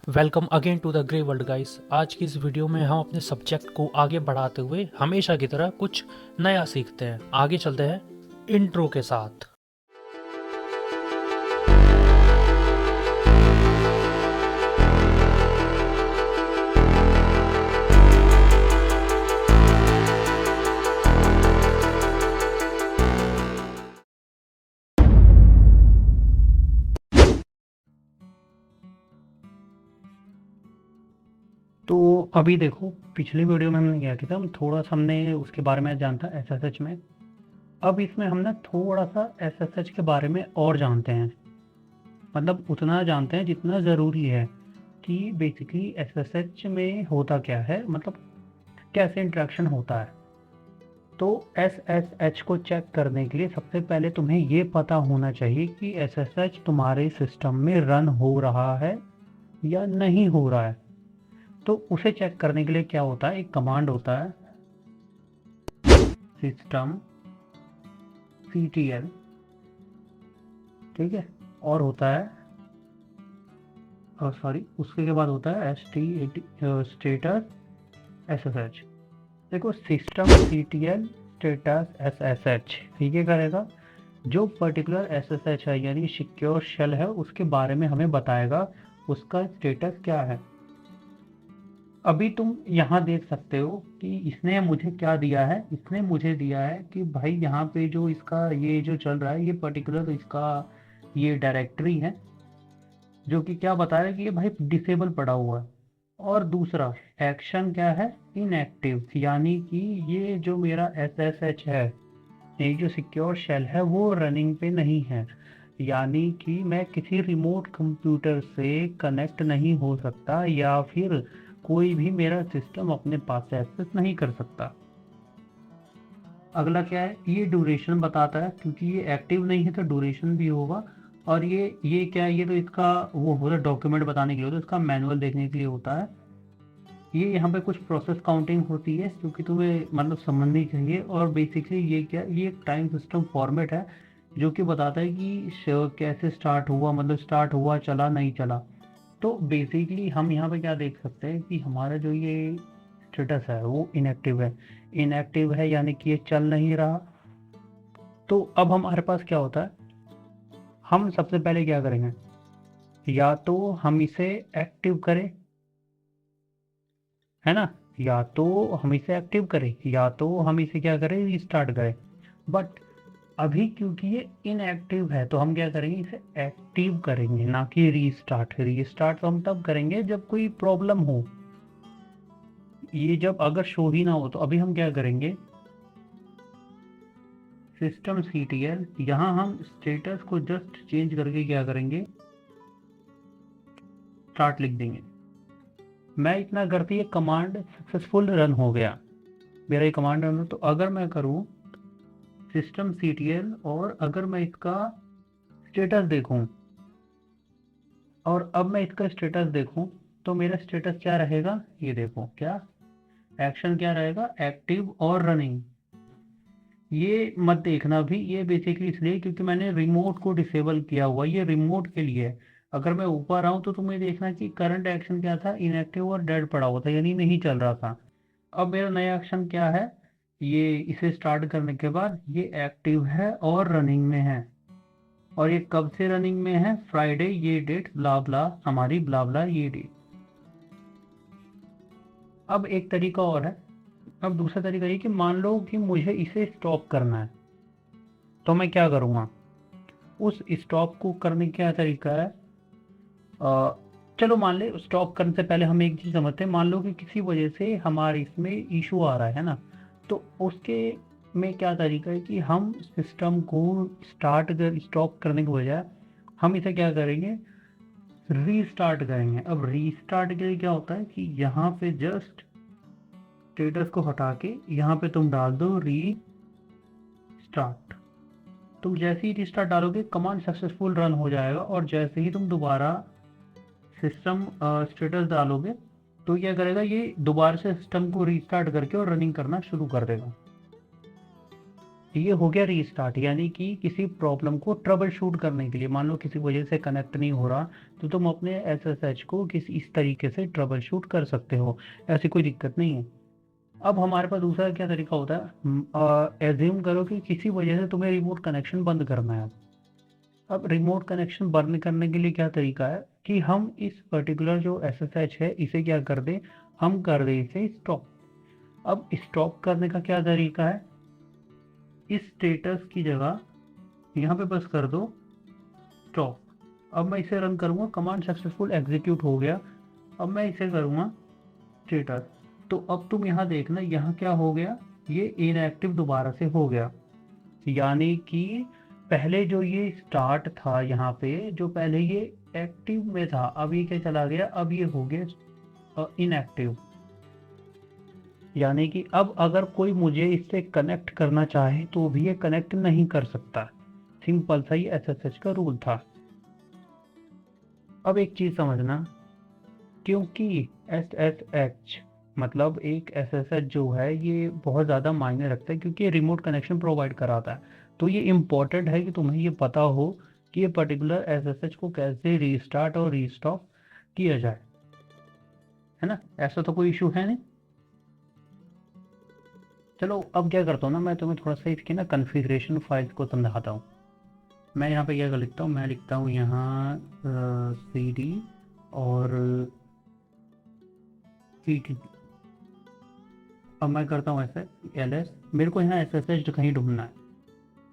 Welcome again to the grey world guys. आज की इस वीडियो में हम अपने सब्जेक्ट को आगे बढ़ाते हुए हमेशा की तरह कुछ नया सीखते हैं। आगे चलते हैं इंट्रो के साथ। तो अभी देखो, पिछली वीडियो में हमने क्या किया था, हम थोड़ा सा हमने उसके बारे में जानता एसएसएच में। अब इसमें हम ना थोड़ा सा एसएसएच के बारे में और जानते हैं, मतलब उतना जानते हैं जितना ज़रूरी है कि बेसिकली एसएसएच में होता क्या है, मतलब कैसे इंटरेक्शन होता है। तो एसएसएच को चेक करने के लिए सबसे पहले तुम्हें ये पता होना चाहिए कि एसएसएच तुम्हारे सिस्टम में रन हो रहा है या नहीं हो रहा है। तो उसे चेक करने के लिए क्या होता है, एक कमांड होता है सिस्टम ctl, ठीक है, और होता है सॉरी उसके बाद होता है स्टेटस एसएसएच। देखो, सिस्टम ctl स्टेटस एसएसएच ये करेगा जो पर्टिकुलर एसएसएच है, यानी सिक्योर शेल है, उसके बारे में हमें बताएगा उसका स्टेटस क्या है। अभी तुम यहाँ देख सकते हो कि इसने मुझे क्या दिया है, इसने मुझे दिया है कि भाई यहाँ पे जो इसका ये जो चल रहा है, ये पर्टिकुलर इसका ये डायरेक्टरी है जो कि क्या बता रहा है कि ये भाई डिसेबल पड़ा हुआ है। और दूसरा एक्शन क्या है, इनएक्टिव, यानी कि ये जो मेरा एसएसएच है, ये जो सिक्योर शेल है, वो रनिंग पे नहीं है, यानी कि मैं किसी रिमोट कंप्यूटर से कनेक्ट नहीं हो सकता या फिर कोई भी मेरा सिस्टम अपने पास से एक्सेस नहीं कर सकता। अगला क्या है, ये ड्यूरेशन बताता है, क्योंकि ये एक्टिव नहीं है तो ड्यूरेशन भी होगा। और ये क्या है, ये तो इसका वो होता है डॉक्यूमेंट बताने के लिए होता है, इसका मैनुअल देखने के लिए होता है। ये यहाँ पे कुछ प्रोसेस काउंटिंग होती है जो कि तुम्हें मतलब समझनी चाहिए। और बेसिकली ये क्या, ये एक टाइम सिस्टम फॉर्मेट है जो कि बताता है कि कैसे स्टार्ट हुआ, मतलब स्टार्ट हुआ, चला नहीं चला। तो बेसिकली हम यहाँ पे क्या देख सकते हैं कि हमारा जो ये स्टेटस है वो इनएक्टिव है। इनएक्टिव है यानी कि ये चल नहीं रहा। तो अब हमारे पास क्या होता है, हम सबसे पहले क्या करेंगे, या तो हम इसे एक्टिव करें, है ना, या तो हम इसे एक्टिव करें या तो हम इसे क्या करें, रीस्टार्ट करें। बट अभी क्योंकि ये इनएक्टिव है तो हम क्या करेंगे, इसे एक्टिव करेंगे, ना कि रीस्टार्ट। रीस्टार्ट तो हम तब करेंगे जब कोई प्रॉब्लम हो, ये जब अगर शो ही ना हो। तो अभी हम क्या करेंगे, सिस्टम ctl, यहाँ हम स्टेटस को जस्ट चेंज करके क्या करेंगे, स्टार्ट लिख देंगे। मैं इतना करती है कमांड सक्सेसफुल रन हो गया, मेरा ये कमांड रन हो। तो अगर मैं करूँ सिस्टम ctl और अगर मैं इसका स्टेटस देखूं, और अब मैं इसका स्टेटस देखूं, तो मेरा स्टेटस क्या रहेगा, ये देखो, क्या एक्शन क्या रहेगा, एक्टिव और रनिंग। ये मत देखना भी, ये बेसिकली इसलिए क्योंकि मैंने रिमोट को डिसेबल किया हुआ, ये रिमोट के लिए है। अगर मैं ऊपर आऊँ तो तुम्हें देखना कि करंट एक्शन क्या था, इनएक्टिव और डेड पड़ा हुआ था, यानी नहीं चल रहा था। अब मेरा नया एक्शन क्या है, ये इसे स्टार्ट करने के बाद ये एक्टिव है और रनिंग में है। और ये कब से रनिंग में है, फ्राइडे ये डेट, ब्ला ब्ला, हमारी ब्ला ब्ला ये डेट। अब एक तरीका और है, अब दूसरा तरीका ये कि मान लो कि मुझे इसे स्टॉप करना है, तो मैं क्या करूँगा, उस स्टॉप को करने का क्या तरीका है। चलो मान ले, स्टॉप करने से पहले हम एक चीज़ समझते हैं। मान लो कि किसी वजह से हमारे इसमें इशू आ रहा है ना, तो उसके में क्या तरीका है कि हम सिस्टम को स्टॉप करने के बजाय हम इसे क्या करेंगे, रीस्टार्ट करेंगे। अब रीस्टार्ट के लिए क्या होता है कि यहाँ पे जस्ट स्टेटस को हटा के यहाँ पे तुम डाल दो री स्टार्ट। तुम जैसे ही रीस्टार्ट डालोगे कमांड सक्सेसफुल रन हो जाएगा, और जैसे ही तुम दोबारा सिस्टम स्टेटस डालोगे तो क्या करेगा, ये दोबारा से सिस्टम को रीस्टार्ट करके और रनिंग करना शुरू कर देगा। ये हो गया रीस्टार्ट, यानी कि किसी प्रॉब्लम को ट्रबल शूट करने के लिए। मान लो किसी वजह से कनेक्ट नहीं हो रहा, तो तुम अपने एसएसएच को किसी इस तरीके से ट्रबल शूट कर सकते हो, ऐसी कोई दिक्कत नहीं है। अब हमारे पास दूसरा क्या तरीका होता है, एज्यूम करो कि किसी वजह से तुम्हें रिमोट कनेक्शन बंद करना है। अब रिमोट कनेक्शन बंद करने के लिए क्या तरीका है कि हम इस पर्टिकुलर जो एसएसएच है इसे क्या कर दें, हम कर दें इसे स्टॉप। अब स्टॉप करने का क्या तरीका है, इस स्टेटस की जगह यहाँ पे बस कर दो स्टॉप। अब मैं इसे रन करूँगा, कमांड सक्सेसफुल एग्जीक्यूट हो गया। अब मैं इसे करूँगा स्टेटस, तो अब तुम यहाँ देखना, यहाँ क्या हो गया, ये इनएक्टिव दोबारा से हो गया। यानी कि पहले जो ये स्टार्ट था, यहाँ पे जो पहले ये एक्टिव में था, अब ये क्या चला गया, अब ये हो गया इनएक्टिव। यानी कि अब अगर कोई मुझे इससे कनेक्ट करना चाहे तो भी ये कनेक्ट नहीं कर सकता। सिंपल सा ही एसएसएच का रूल था। अब एक चीज समझना, क्योंकि एसएसएच मतलब एक एसएसएच जो है ये बहुत ज़्यादा मायने रखता है, क्योंकि ये रिमोट कनेक्शन प्रोवाइड कराता है। तो ये इम्पोर्टेंट है कि तुम्हें ये पता हो कि ये पर्टिकुलर एसएसएच को कैसे रीस्टार्ट और रीस्टॉप किया जाए, है ना। ऐसा तो कोई इशू है नहीं। चलो अब क्या करता हूँ ना, मैं तुम्हें थोड़ा सा इसकी ना कॉन्फ़िगरेशन फाइल्स को समझाता हूँ। मैं यहाँ पे क्या लिखता हूँ, मैं लिखता हूँ यहाँ cd और ctp। अब मैं करता हूँ ऐसे ls, मेरे को यहाँ SSH कहीं ढूंढना है।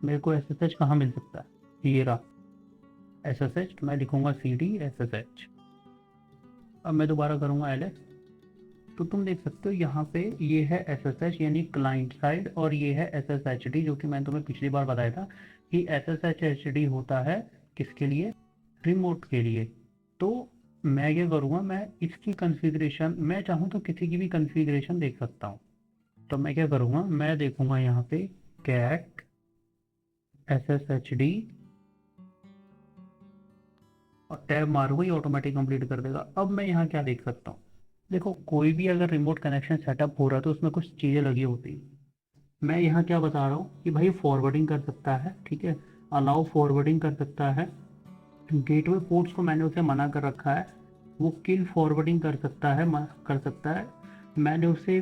मेरे को SSH कहाँ मिल सकता है, ये रहा SSH। मैं लिखूंगा cd SSH। अब मैं दोबारा करूँगा ls, तो तुम देख सकते हो यहाँ पे ये है SSH यानी क्लाइंट साइड, और ये है SSHD, जो कि मैंने तुम्हें पिछली बार बताया था कि SSHD होता है किसके लिए, रिमोट के लिए। तो मैं क्या करूँगा, मैं इसकी कॉन्फ़िगरेशन, मैं चाहूँ तो किसी की भी कॉन्फ़िगरेशन देख सकता हूँ। तो मैं क्या करूँगा, मैं देखूँगा यहाँ पे cat SSHD और टैब मारूंगा, ये ऑटोमेटिक कंप्लीट कर देगा। अब मैं यहाँ क्या देख सकता हूँ, देखो कोई भी अगर रिमोट कनेक्शन सेटअप हो रहा है तो उसमें कुछ चीज़ें लगी होती हैं। मैं यहाँ क्या बता रहा हूँ कि भाई फॉरवर्डिंग कर सकता है, ठीक है, अलाउ फॉरवर्डिंग कर सकता है। गेटवे पोर्ट्स को मैंने उसे मना कर रखा है, वो किल फॉरवर्डिंग कर सकता है, कर सकता है। मैंने उसे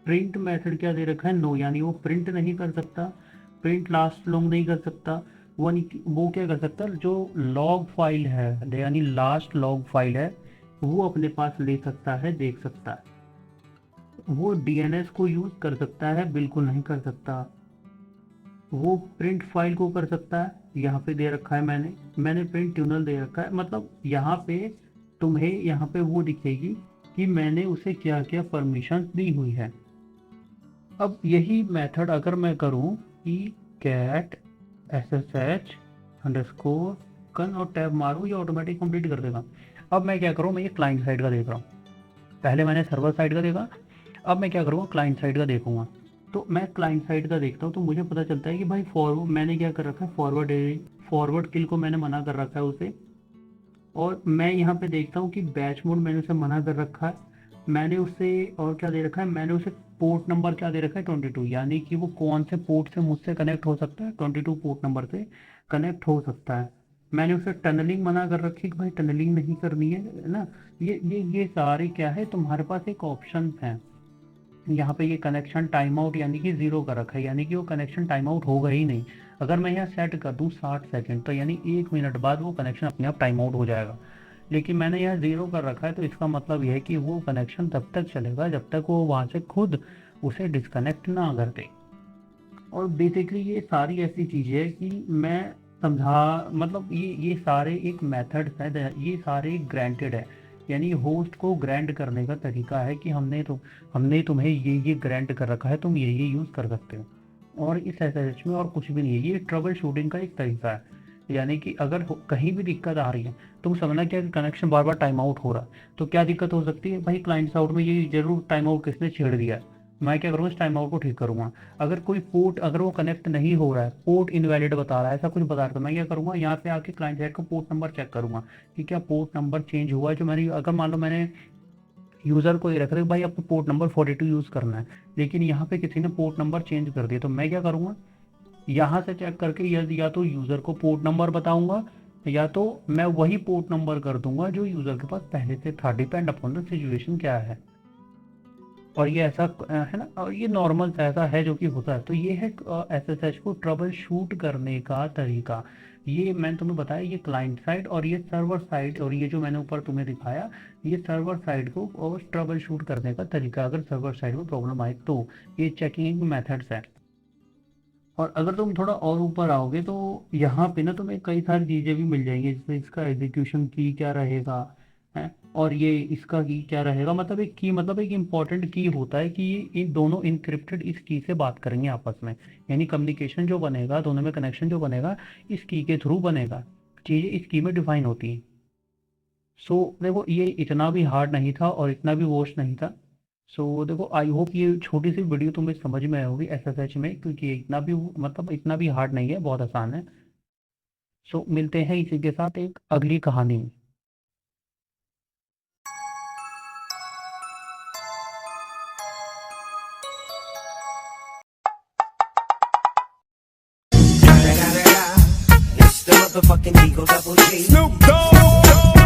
प्रिंट मेथड क्या दे रखा है, नो, यानी वो प्रिंट नहीं कर सकता, प्रिंट लास्ट लॉन्ग नहीं कर सकता। वो क्या कर सकता है, जो लॉग फाइल है यानी लास्ट लॉग फाइल है वो अपने पास ले सकता है, देख सकता है। वो डीएनएस को यूज कर सकता है, बिल्कुल नहीं कर सकता। वो प्रिंट फाइल को कर सकता है, यहाँ पे दे रखा है मैंने प्रिंट ट्यूनल दे रखा है। मतलब यहाँ पे तुम्हें यहाँ पे वो दिखेगी कि मैंने उसे क्या क्या परमिशन दी हुई है। अब यही मेथड अगर मैं करूँ कि कैट SSH अंडरस्कोर कन और टैब मारूँ, ये ऑटोमेटिक कंप्लीट कर देगा। अब मैं क्या करूँ, मैं ये क्लाइंट साइड का देख रहा हूँ, पहले मैंने सर्वर साइड का देखा, अब मैं क्या करूँगा क्लाइंट साइड का देखूंगा। तो मैं क्लाइंट साइड का देखता हूँ तो मुझे पता चलता है कि भाई फॉरवर्ड मैंने क्या कर रखा है, फॉरवर्ड किल को मैंने मना कर रखा है उसे। और मैं यहाँ पे देखता हूँ कि बैच मोड मैंने उसे मना कर रखा है, मैंने उसे और क्या दे रखा है, मैंने उसे पोर्ट नंबर क्या दे रखा है 22, यानी कि वो कौन से पोर्ट से मुझसे कनेक्ट हो सकता है, 22 पोर्ट नंबर से कनेक्ट हो सकता है। मैंने उसे टनलिंग मना कर रखी है कि भाई टनलिंग नहीं करनी है ना। ये सारे क्या है, तुम्हारे पास एक ऑप्शन है। यहाँ पे ये कनेक्शन टाइम आउट यानी कि जीरो का रखा है, यानी कि वो कनेक्शन टाइम आउट होगा ही नहीं। अगर मैं यहाँ सेट कर दूँ 60 सेकंड, तो यानी 1 मिनट बाद वो कनेक्शन अपने आप टाइम आउट हो जाएगा। लेकिन मैंने यहाँ जीरो कर रखा है, तो इसका मतलब यह है कि वो कनेक्शन तब तक चलेगा जब तक वो वहाँ से खुद उसे डिस्कनेक्ट ना कर दे। और बेसिकली ये सारी ऐसी चीज़ें है कि मैं समझा, मतलब ये सारे एक मेथड्स है, ये सारे ग्रांटेड है। यानी होस्ट को ग्रांट करने का तरीका है कि हमने तुम्हें ये ग्रांट कर रखा है, तुम ये यूज़ कर सकते हो। और इस एसएसएच में और कुछ भी नहीं है, ये ट्रबल शूटिंग का एक तरीका है। यानी कि अगर कहीं भी दिक्कत आ रही है, तुम समझना क्या कि कनेक्शन बार बार टाइम आउट हो रहा है, तो क्या दिक्कत हो सकती है भाई, क्लाइंट साइड में ये जरूर टाइम आउट किसने छेड़ दिया है। मैं क्या करूँगा, इस टाइम आउट को ठीक करूँगा। अगर कोई पोर्ट, अगर वो कनेक्ट नहीं हो रहा है, पोर्ट इनवैलिड बता रहा है, ऐसा कुछ बता रहा है, तो मैं क्या करूँगा, यहाँ पे आके क्लाइंट साइड का पोर्ट नंबर चेक करूँगा कि क्या पोर्ट नंबर चेंज हुआ है। जो मैंने, अगर मान लो मैंने यूज़र को ये रख रहे भाई आपको पोर्ट नंबर 42 यूज़ करना है, लेकिन यहाँ पे किसी ने पोर्ट नंबर चेंज कर दिया, तो मैं क्या करूँगा, यहाँ से चेक करके या तो यूज़र को पोर्ट नंबर बताऊंगा, या तो मैं वही पोर्ट नंबर कर दूंगा जो यूज़र के पास पहले से था, डिपेंड अपॉन द सिचुएशन क्या है। और ये ऐसा है ना, और ये नॉर्मल ऐसा है जो कि होता है। तो ये है एसएसएच को ट्रबल शूट करने का तरीका। ये मैंने तुम्हें बताया, ये क्लाइंट साइड और ये सर्वर साइड, और ये जो मैंने ऊपर तुम्हें दिखाया ये सर्वर साइड को और ट्रबल शूट करने का तरीका, अगर सर्वर साइड में प्रॉब्लम आए तो। ये चेकिंग मेथड्स है। और अगर तुम थोड़ा और ऊपर आओगे तो यहाँ पे ना तुम्हें कई सारी चीज़ें भी मिल जाएंगी, जैसे इसका एग्जीक्यूशन की क्या रहेगा है, और ये इसका की क्या रहेगा। मतलब एक की मतलब एक इम्पॉर्टेंट की होता है कि ये इन दोनों इंक्रिप्टेड इस की से बात करेंगे आपस में, यानी कम्युनिकेशन जो बनेगा दोनों में, कनेक्शन जो बनेगा इस की के थ्रू बनेगा, चीज़ें इस की में डिफाइन होती हैं। सो देखो ये इतना भी हार्ड नहीं था और इतना भी वॉश नहीं था। सो देखो आई होप ये छोटी सी वीडियो तुम्हें समझ में आई होगी एसएसएच में, क्योंकि इतना भी मतलब इतना भी हार्ड नहीं है, बहुत आसान है। सो मिलते हैं इसी के साथ एक अगली कहानी में। It's the motherfucking Eagle Double G. Snoop Dogg.